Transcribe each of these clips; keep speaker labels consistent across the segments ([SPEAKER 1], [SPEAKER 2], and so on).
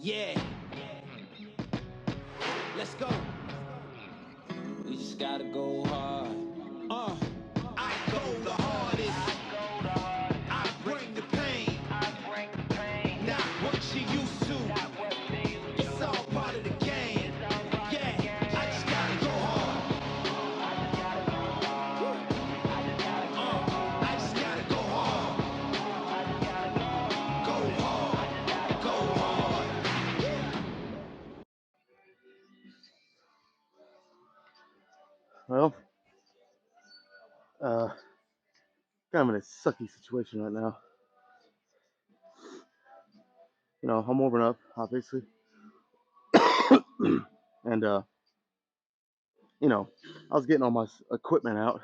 [SPEAKER 1] Yeah, let's go. We just gotta go hard. I go the hardest. I bring the pain. Not what you used to. It's all part of the game. Yeah, I just gotta go hard. I just gotta go hard. Go hard. Go hard.
[SPEAKER 2] Well, kind of in a sucky situation right now. I'm warming up, obviously, and I was getting all my equipment out,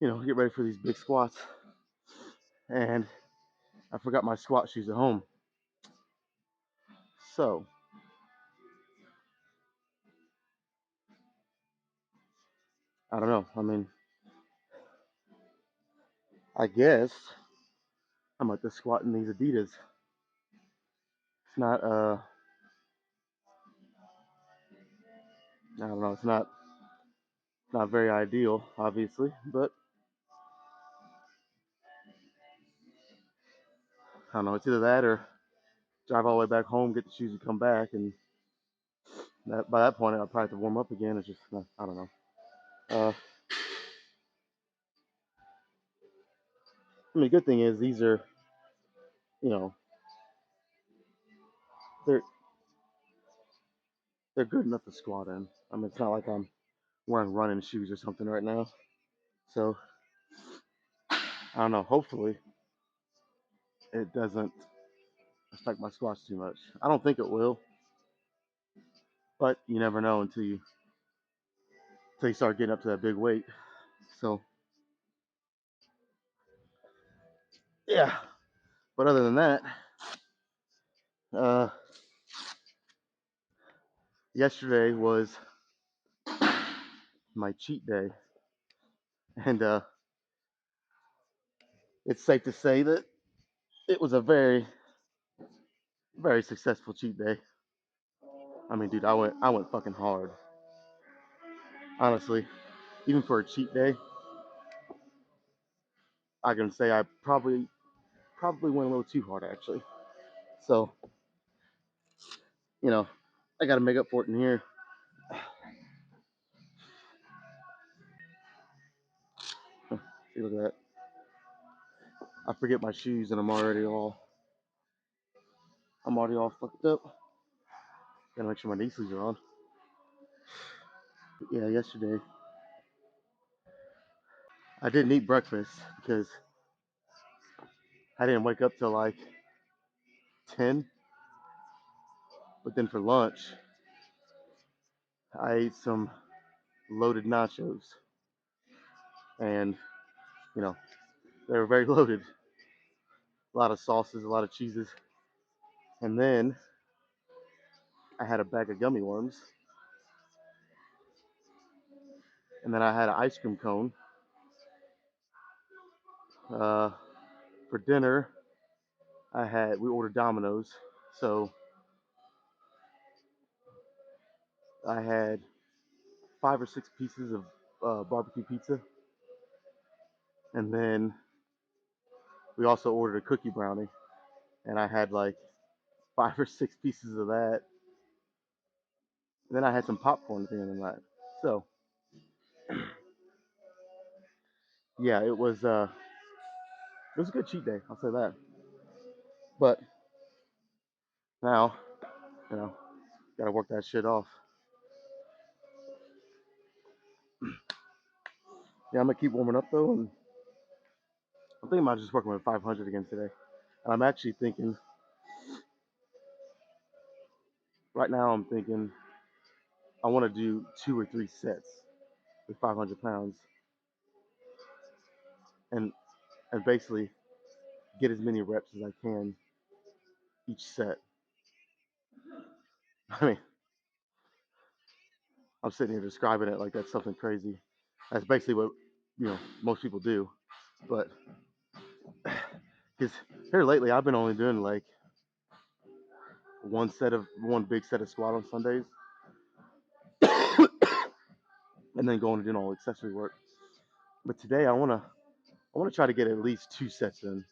[SPEAKER 2] get ready for these big squats, and I forgot my squat shoes at home. So I don't know. I mean, I guess I'm at the squat in these Adidas. It's not I don't know. It's not very ideal, obviously, but I don't know. It's either that or drive all the way back home, get the shoes, and come back, and by that point I'll probably have to warm up again. It's just I don't know. Uh, I mean, the good thing is these are, you know, they're they're good enough to squat in. I mean, it's not like I'm wearing running shoes or something right now. So I don't know. Hopefully, it doesn't affect my squats too much. I don't think it will, but you never know until you start getting up to that big weight. So yeah. But other than that, uh, yesterday was my cheat day, and it's safe to say that it was a very, very successful cheat day. I mean, dude, I went fucking hard. Honestly, even for a cheat day, I can say I probably went a little too hard actually. So you know, I got to make up for it in here. See, look at that. I forget my shoes and I'm already all fucked up. Gotta make sure my knee sleeves are on. But yeah, yesterday I didn't eat breakfast because I didn't wake up till like 10. But then for lunch, I ate some loaded nachos, and you know they were very loaded. A lot of sauces, a lot of cheeses, and then I had a bag of gummy worms, and then I had an ice cream cone. Uh, for dinner, we ordered Domino's, so I had 5 or 6 pieces of barbecue pizza, and then we also ordered a cookie brownie, and I had like 5 or 6 pieces of that. And then I had some popcorn at the end of the night. So yeah, it was a good cheat day. I'll say that. But now, you know, gotta work that shit off. Yeah, I'm gonna keep warming up though, and I'm thinking about just working with 500 again today. And I'm actually thinking right now. I'm thinking I want to do 2 or 3 sets with 500 pounds, and basically get as many reps as I can each set. I mean, I'm sitting here describing it like that's something crazy. That's basically what most people do, but because here lately I've been only doing like one big set of squat on Sundays, and then going and doing all accessory work. But today I wanna try to get at least 2 sets in,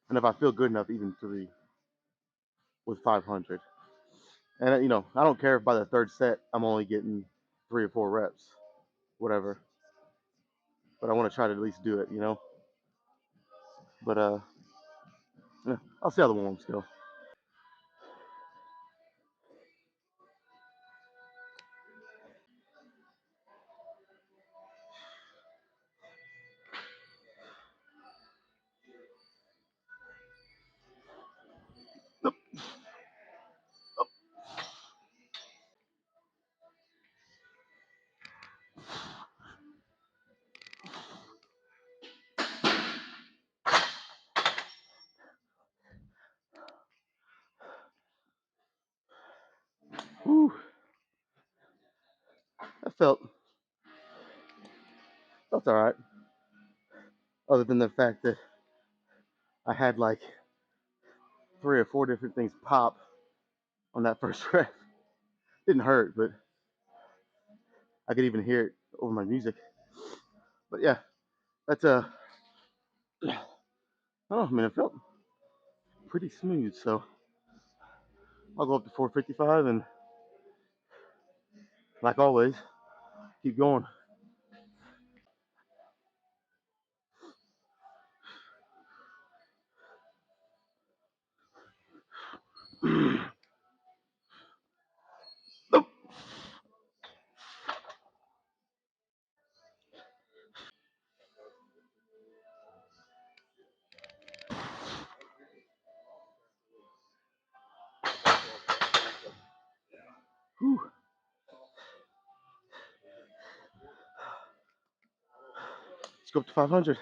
[SPEAKER 2] and if I feel good enough, even 3 with 500. And I don't care if by the third set I'm only getting 3 or 4 reps, whatever. But I want to try to at least do it. But yeah, I'll see how the warm-ups go. Whew, that felt all right. Other than the fact that I had like 3 or 4 different things pop on that first rep. Didn't hurt, but I could even hear it over my music. But yeah, that's oh, I mean, it felt pretty smooth. So I'll go up to 455 and, like always, keep going. Whew. Let's go up to 500.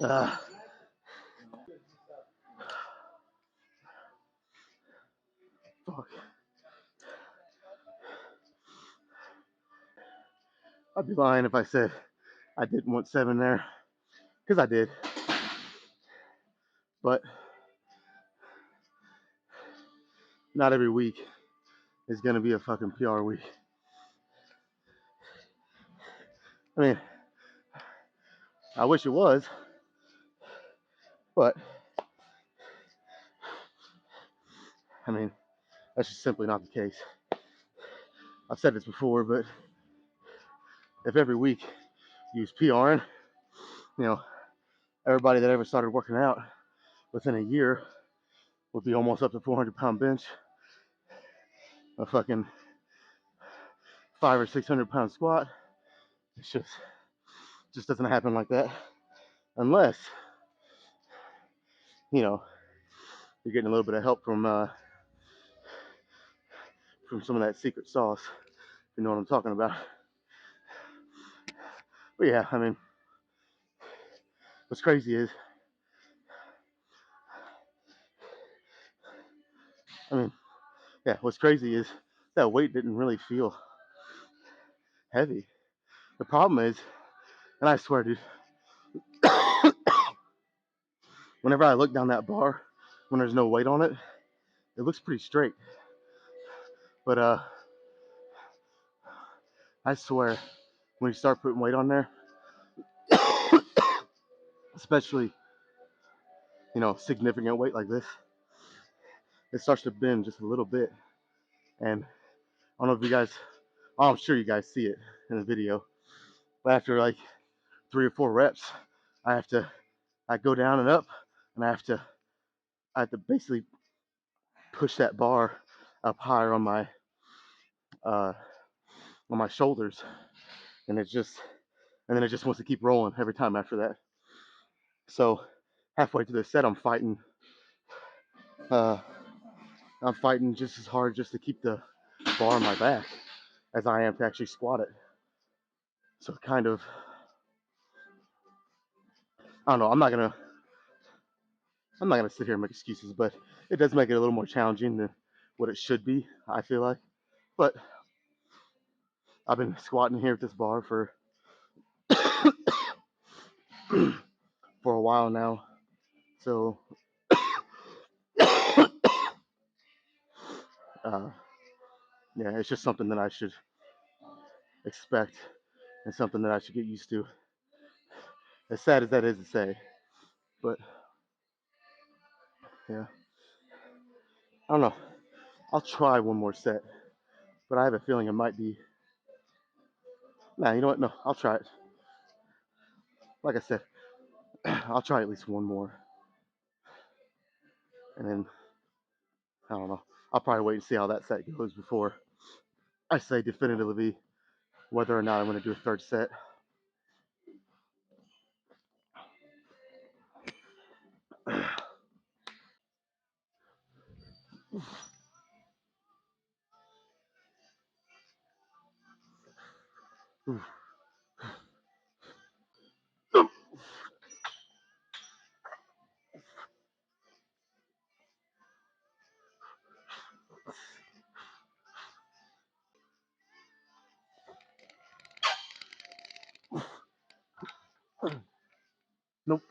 [SPEAKER 2] uh, Fuck. I'd be lying if I said I didn't want 7 there, because I did. But not every week is gonna be a fucking PR week. I mean, I wish it was, but I mean, that's just simply not the case. I've said this before, but if every week you was PRing, you know, everybody that ever started working out within a year would be almost up to 400-pound bench, a fucking 500 or 600 pound squat. It's just doesn't happen like that unless you're getting a little bit of help from some of that secret sauce. You know what I'm talking about. But yeah, I mean, what's crazy is, what's crazy is that weight didn't really feel heavy. The problem is, and I swear, dude, whenever I look down that bar, when there's no weight on it, it looks pretty straight. But I swear, when you start putting weight on there, especially, you know, significant weight like this, it starts to bend just a little bit. And I don't know if you guys, oh, I'm sure you guys see it in the video, but after like 3 or 4 reps, I go down and up, and I have to basically push that bar up higher uh, on my shoulders, and then it just wants to keep rolling every time after that. So halfway through the set, uh, I'm fighting just as hard just to keep the bar on my back as I am to actually squat it. So kind of, I don't know. I'm not gonna sit here and make excuses, but it does make it a little more challenging than what it should be, I feel like. But I've been squatting here at this bar for for a while now, so uh, yeah, it's just something that I should expect and something that I should get used to. As sad as that is to say, but yeah, I don't know. I'll try one more set, but I have a feeling it might be. Nah, you know what? No, I'll try it. Like I said, I'll try at least one more, and then I don't know. I'll probably wait and see how that set goes before I say definitively whether or not I'm going to do a third set. Nope.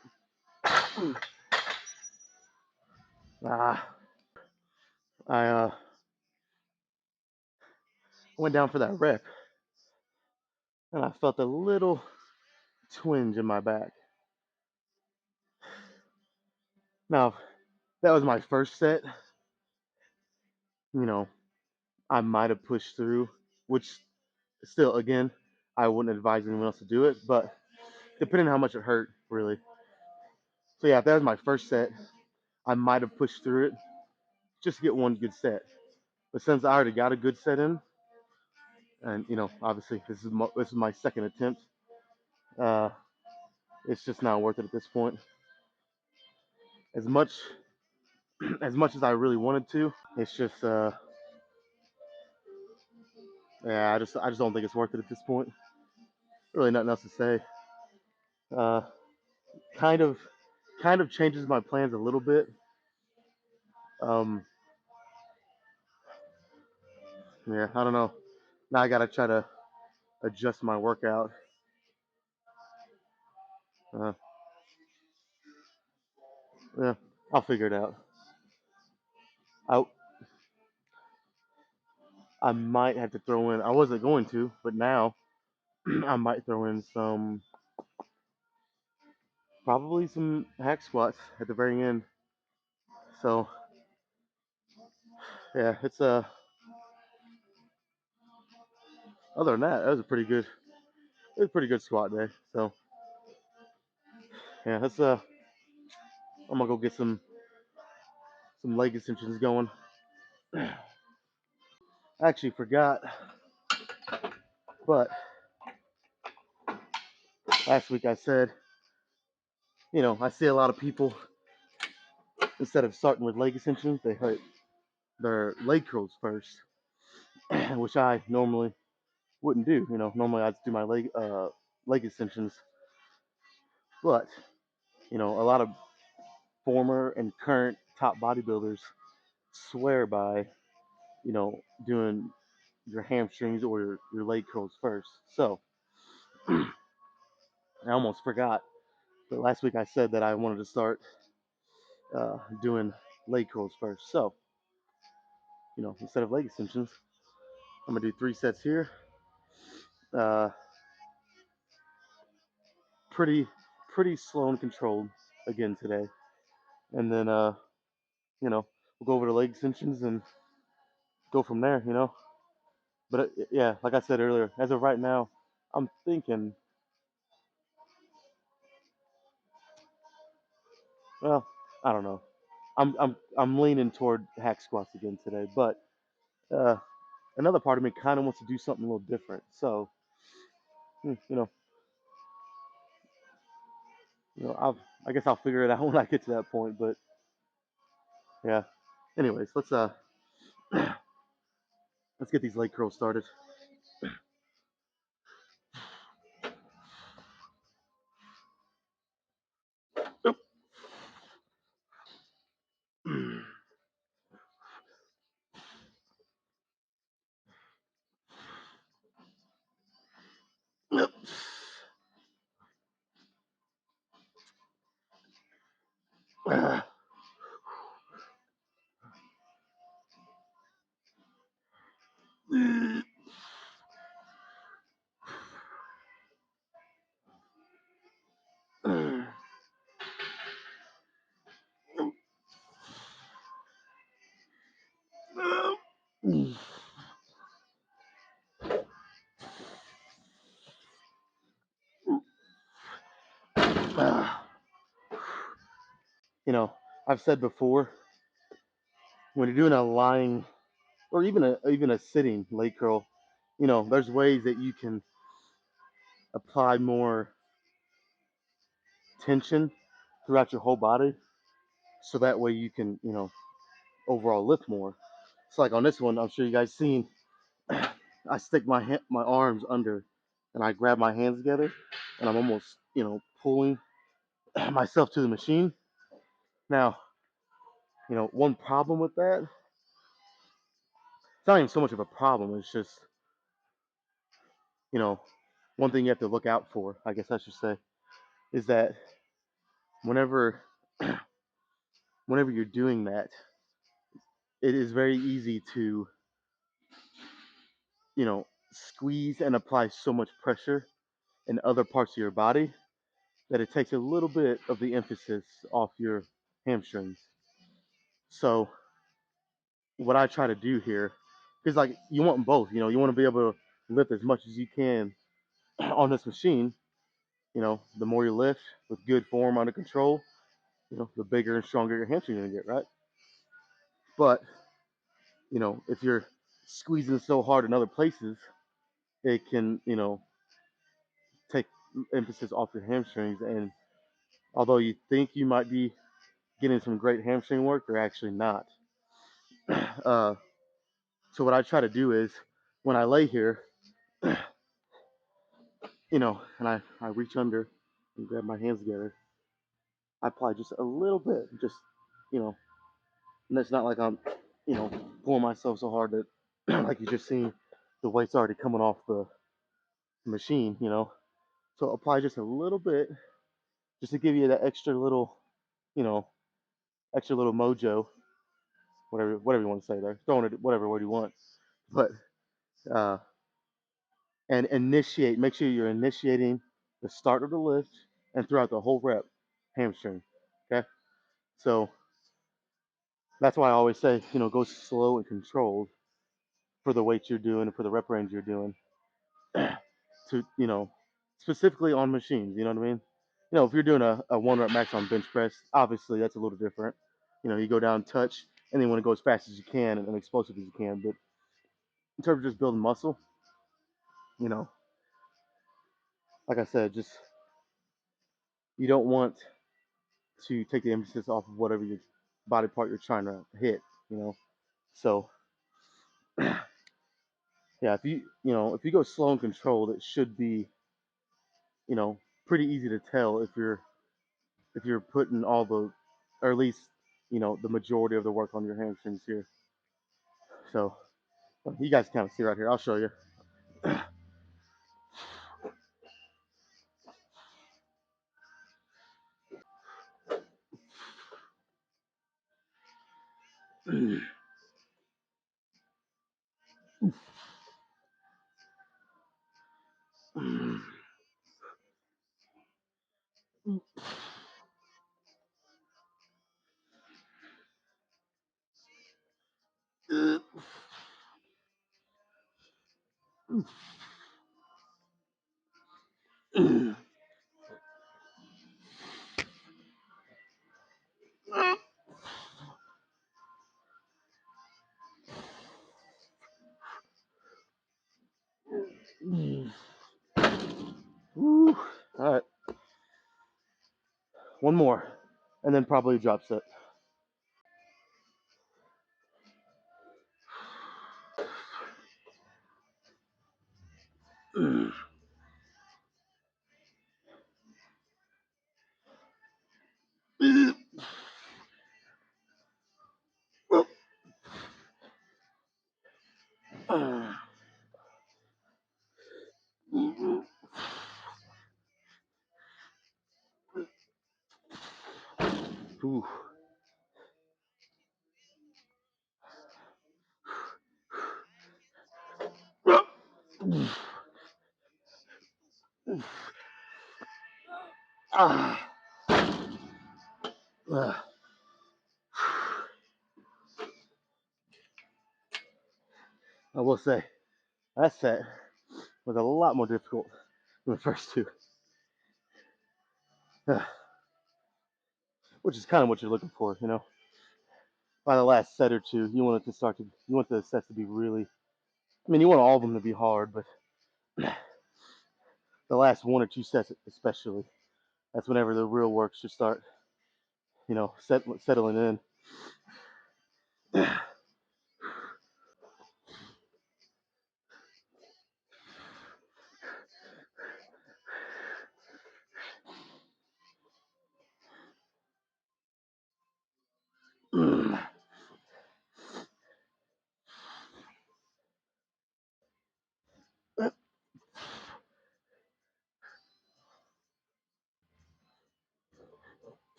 [SPEAKER 2] Ah, I went down for that rep, and I felt a little twinge in my back. Now, that was my first set. You know, I might have pushed through, which still, again, I wouldn't advise anyone else to do it, but depending on how much it hurt, really. So yeah, if that was my first set, I might have pushed through it just to get one good set. But since I already got a good set in, and you know, obviously this is my second attempt, uh, it's just not worth it at this point. As much as much as I really wanted to, it's just yeah, I just don't think it's worth it at this point. Really, nothing else to say. Uh, kind of kind of changes my plans a little bit. Um, yeah, I don't know. Now I gotta try to adjust my workout. Uh, yeah, I'll figure it out. I I might have to throw in. I wasn't going to, but now I might throw in probably some hack squats at the very end. So yeah, it's other than that, it was a pretty good squat day. So yeah, let's I'm gonna go get some leg extensions going. I actually forgot, but last week I said, you know, I see a lot of people instead of starting with leg extensions, they hit their leg curls first, which I normally wouldn't do. You know, normally I'd do my leg extensions, but you know, a lot of former and current top bodybuilders swear by, you know, doing your hamstrings or your leg curls first. So I almost forgot, but last week I said that I wanted to start doing leg curls first. So, instead of leg extensions, I'm gonna do 3 sets here. Uh, pretty pretty slow and controlled again today, and then we'll go over the leg extensions and go from there. But yeah, like I said earlier, as of right now, I'm thinking, well, I don't know. I'm leaning toward hack squats again today, but uh, another part of me kind of wants to do something a little different. So, hmm, you know, I guess I'll figure it out when I get to that point. But yeah. Anyways, let's get these leg curls started. you know, I've said before, when you're doing a lying or even a sitting leg curl, there's ways that you can apply more tension throughout your whole body, so that way you can, overall lift more. It's like on this one, I'm sure you guys seen, I stick my arms under, and I grab my hands together, and I'm almost, pulling myself to the machine. Now, one problem with that, it's not even so much of a problem. It's just, you know, one thing you have to look out for, I guess I should say, is that whenever whenever you're doing that, it is very easy to, squeeze and apply so much pressure in other parts of your body that it takes a little bit of the emphasis off your hamstrings. So what I try to do here, because like you want both, you want to be able to lift as much as you can on this machine. The more you lift with good form under control, the bigger and stronger your hamstring you're gonna get, right? But if you're squeezing so hard in other places, it can, take emphasis off your hamstrings. And although you think you might be getting some great hamstring work, they're actually not. Uh, so what I try to do is when I lay here, and I reach under and grab my hands together, I apply just a little bit, just, you know, and it's not like I'm, pulling myself so hard that, like you just seen, the weight's already coming off the machine. So apply just a little bit, just to give you that you know, extra little mojo, whatever you want to say there, throwing it whatever word you want, but uh, and make sure you're initiating the start of the lift and throughout the whole rep, hamstring. Okay, so that's why I always say, go slow and controlled for the weight you're doing and for the rep range you're doing, to, specifically on machines. You know what I mean? If you're doing a 1 rep max on bench press, obviously that's a little different. You go down, touch, and then want to go as fast as you can and explosive as you can. But in terms of just building muscle, you know, like I said, just you don't want to take the emphasis off of whatever your body part you're trying to hit. You know, so yeah, if you go slow and controlled, it should be, you know pretty easy to tell if you're putting all the, or at least, the majority of the work on your hamstrings here. So you guys kind of see right here. I'll show you. Woo. All right, one more, and then probably a drop set. Ooh. Ah. I will say that set was a lot more difficult than the first two, which is kind of what you're looking for, you know. By the last set or two, you want it to start to, you want the sets to be really. I mean, you want all of them to be hard, but the last one or two sets, especially, that's whenever the real work should start, you know, settling in.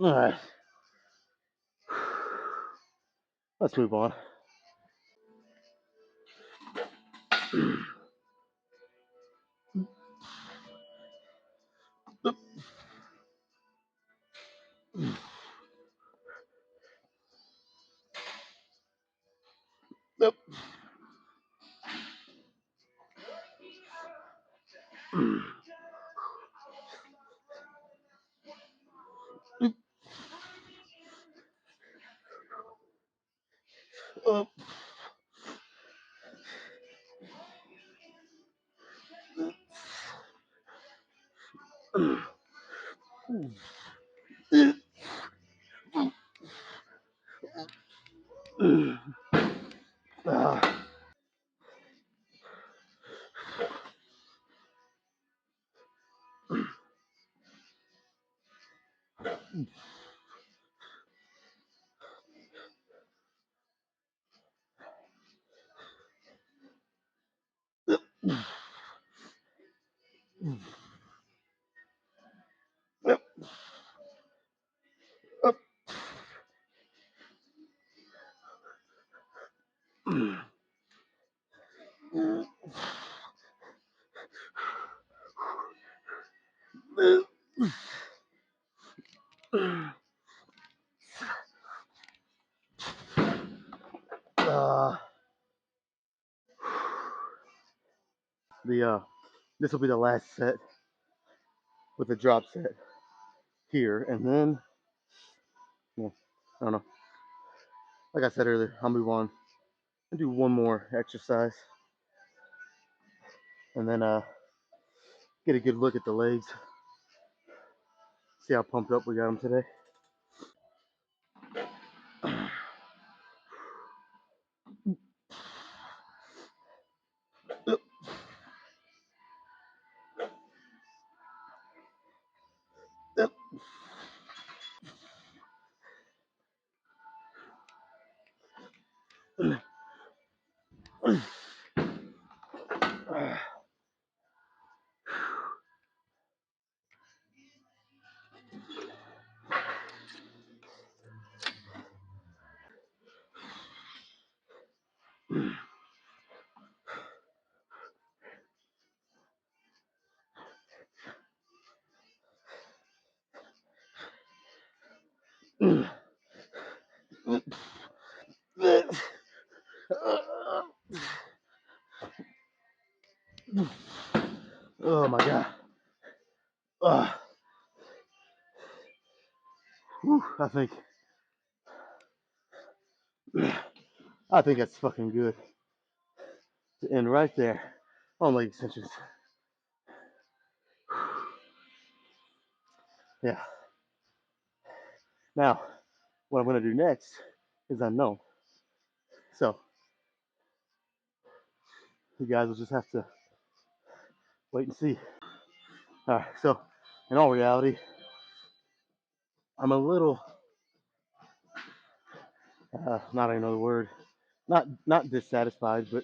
[SPEAKER 2] All right, let's move on. The this will be the last set with the drop set here, and then yeah, I don't know. Like I said earlier, I'll move on and do one more exercise, and then get a good look at the legs, see how pumped up we got them today. Oh my god. I think that's fucking good to end right there on leg extensions. Yeah. Now, what I'm gonna do next is unknown. So you guys will just have to wait and see. All right. So in all reality, I'm a little not another word, not dissatisfied, but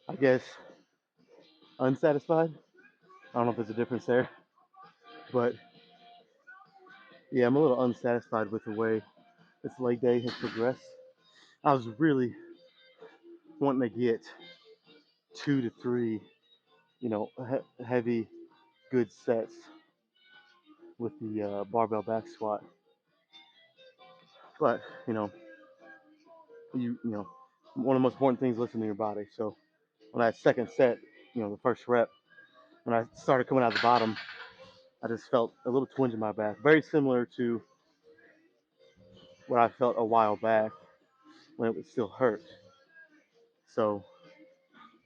[SPEAKER 2] I guess unsatisfied. I don't know if there's a difference there, but yeah, I'm a little unsatisfied with the way this leg day has progressed. I was really wanting to get 2 to 3, heavy, good sets with the barbell back squat. But you know, one of the most important things is listening to your body. So on that second set, the first rep, when I started coming out the bottom, I just felt a little twinge in my back, very similar to what I felt a while back when it would still hurt. So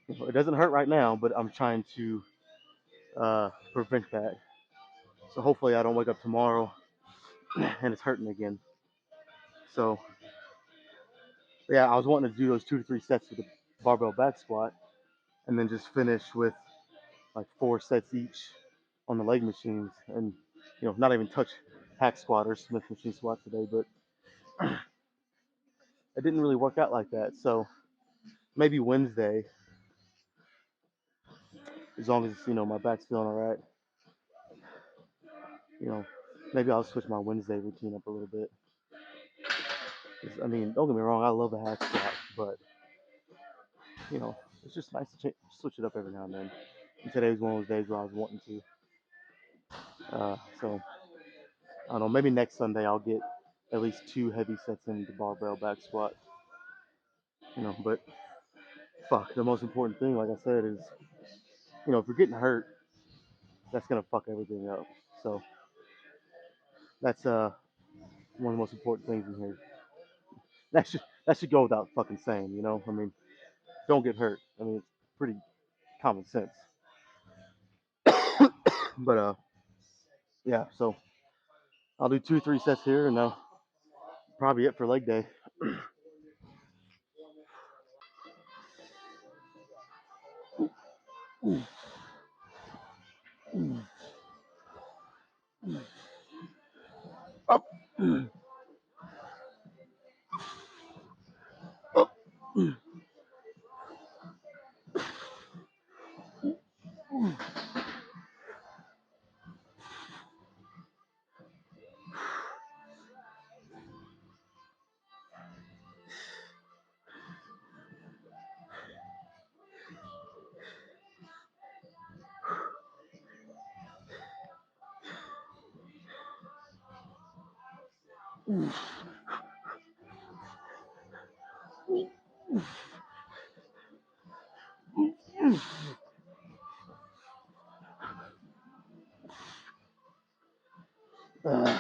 [SPEAKER 2] it doesn't hurt right now, but I'm trying to prevent that. So hopefully I don't wake up tomorrow and it's hurting again. So yeah, I was wanting to do those 2 to 3 sets with the barbell back squat, and then just finish with like 4 sets each on the leg machines, and not even touch hack squat or Smith machine squat today. But it didn't really work out like that. So maybe Wednesday, as long as my back's feeling all right, maybe I'll switch my Wednesday routine up a little bit. I mean, don't get me wrong, I love a hack squat, but it's just nice to switch it up every now and then. And today was one of those days where I was wanting to. So I don't know. Maybe next Sunday I'll get at least 2 heavy sets in the barbell back squat. But fuck, the most important thing, like I said, is if you're getting hurt, that's gonna fuck everything up. So that's one of the most important things in here. That should go without fucking saying. I mean, don't get hurt. I mean, it's pretty common sense. But yeah. So I'll do 2, 3 sets here, and that'll probably it for leg day. Up. Up. Uh,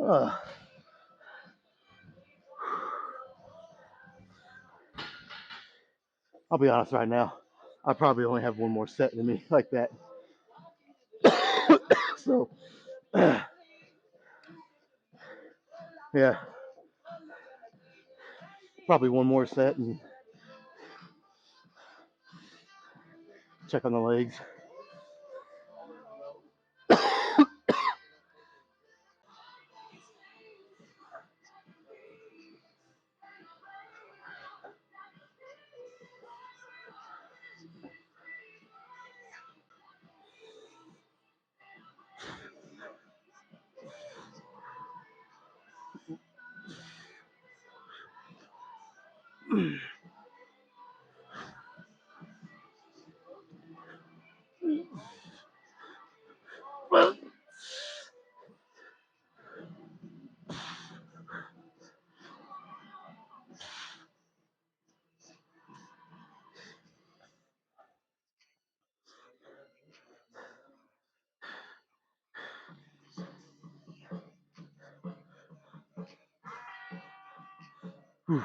[SPEAKER 2] uh. I'll be honest right now. I probably only have one more set in me like that. So, yeah, probably one more set and check on the legs. Yeah,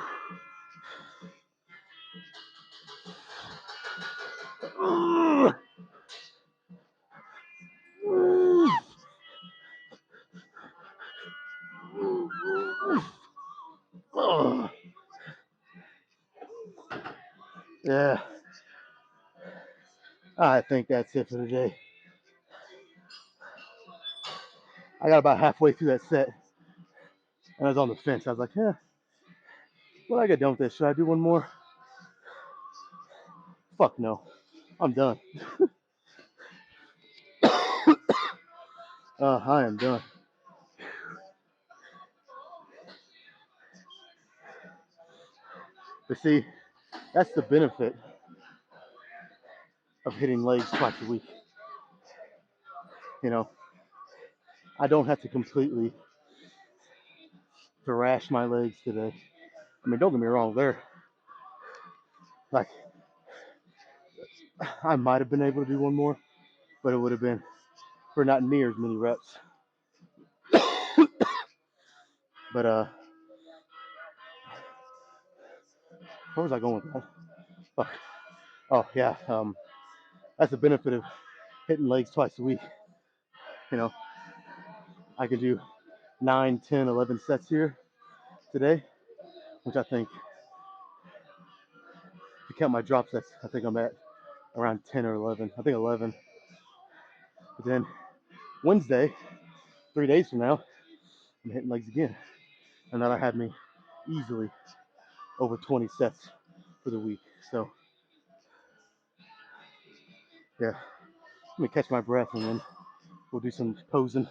[SPEAKER 2] I think that's it for today. I got about halfway through that set, and I was on the fence. I was like, yeah, when I get done with this, should I do one more? Fuck no, I'm done. I am done. But see, that's the benefit of hitting legs twice a week. You know, I don't have to completely thrash my legs today. I mean, don't get me wrong, they're like, I might have been able to do one more, but it would have been for not near as many reps. But where was I going with that? Oh yeah, that's the benefit of hitting legs twice a week. You know, I could do 9, 10, 11 sets here today, which I think, if you count my drop sets, I think I'm at around 10 or 11. I think 11. But then Wednesday, 3 days from now, I'm hitting legs again. And that'll have me easily over 20 sets for the week. So, yeah, let me catch my breath and then we'll do some posing.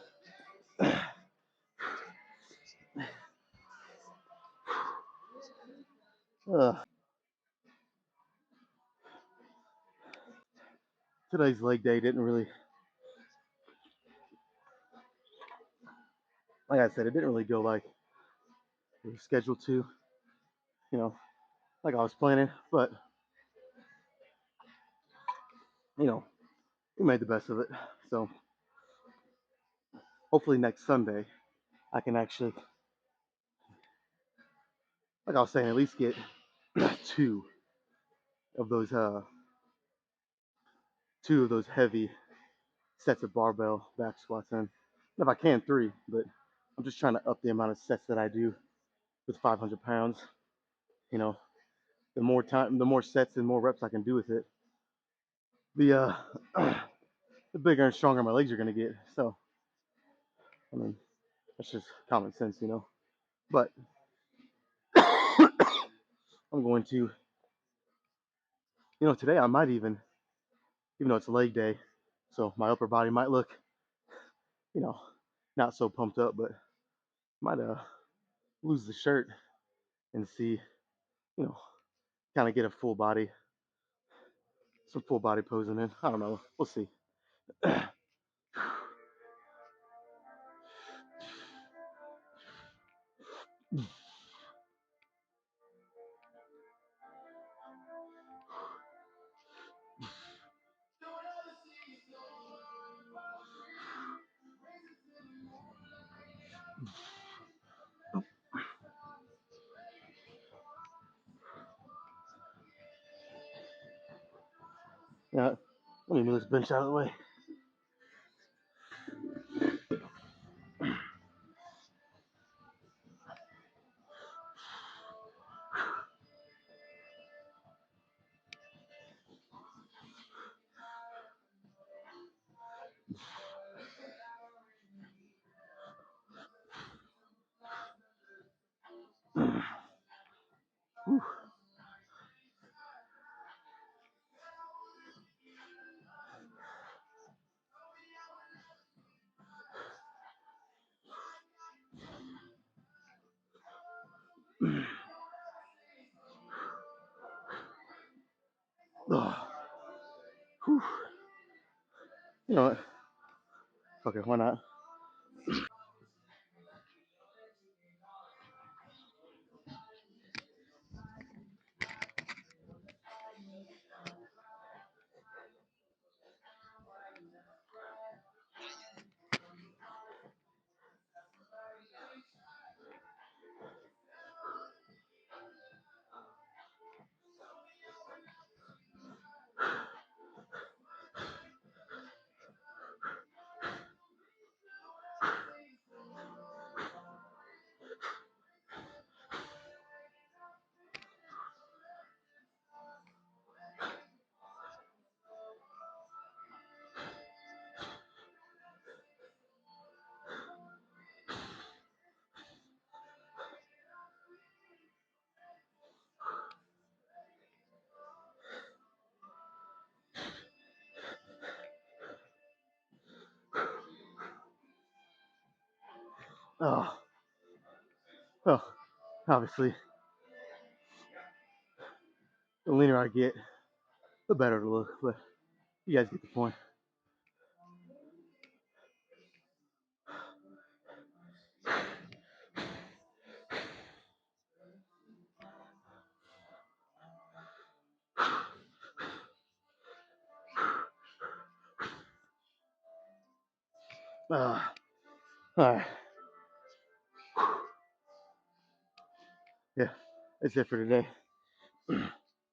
[SPEAKER 2] Today's leg day didn't really, like I said, it didn't really go like it was scheduled to, you know, like I was planning. But, you know, we made the best of it. So, hopefully next Sunday, I can actually, like I was saying, at least get two of those heavy sets of barbell back squats in. If I can, three, but I'm just trying to up the amount of sets that I do with 500 pounds. You know, the more sets and more reps I can do with it, the the bigger and stronger my legs are gonna get. So, I mean, that's just common sense, you know. But I'm going to, today I might even though it's leg day, so my upper body might look, you know, not so pumped up, but might lose the shirt and see, you know, kind of get a some full body posing in. I don't know. We'll see. Yeah, let me move this bench out of the way. You know what? Fuck it, why not? Oh, well, obviously, the leaner I get, the better it'll look. But you guys get the point. All right. Yeah, that's it for today.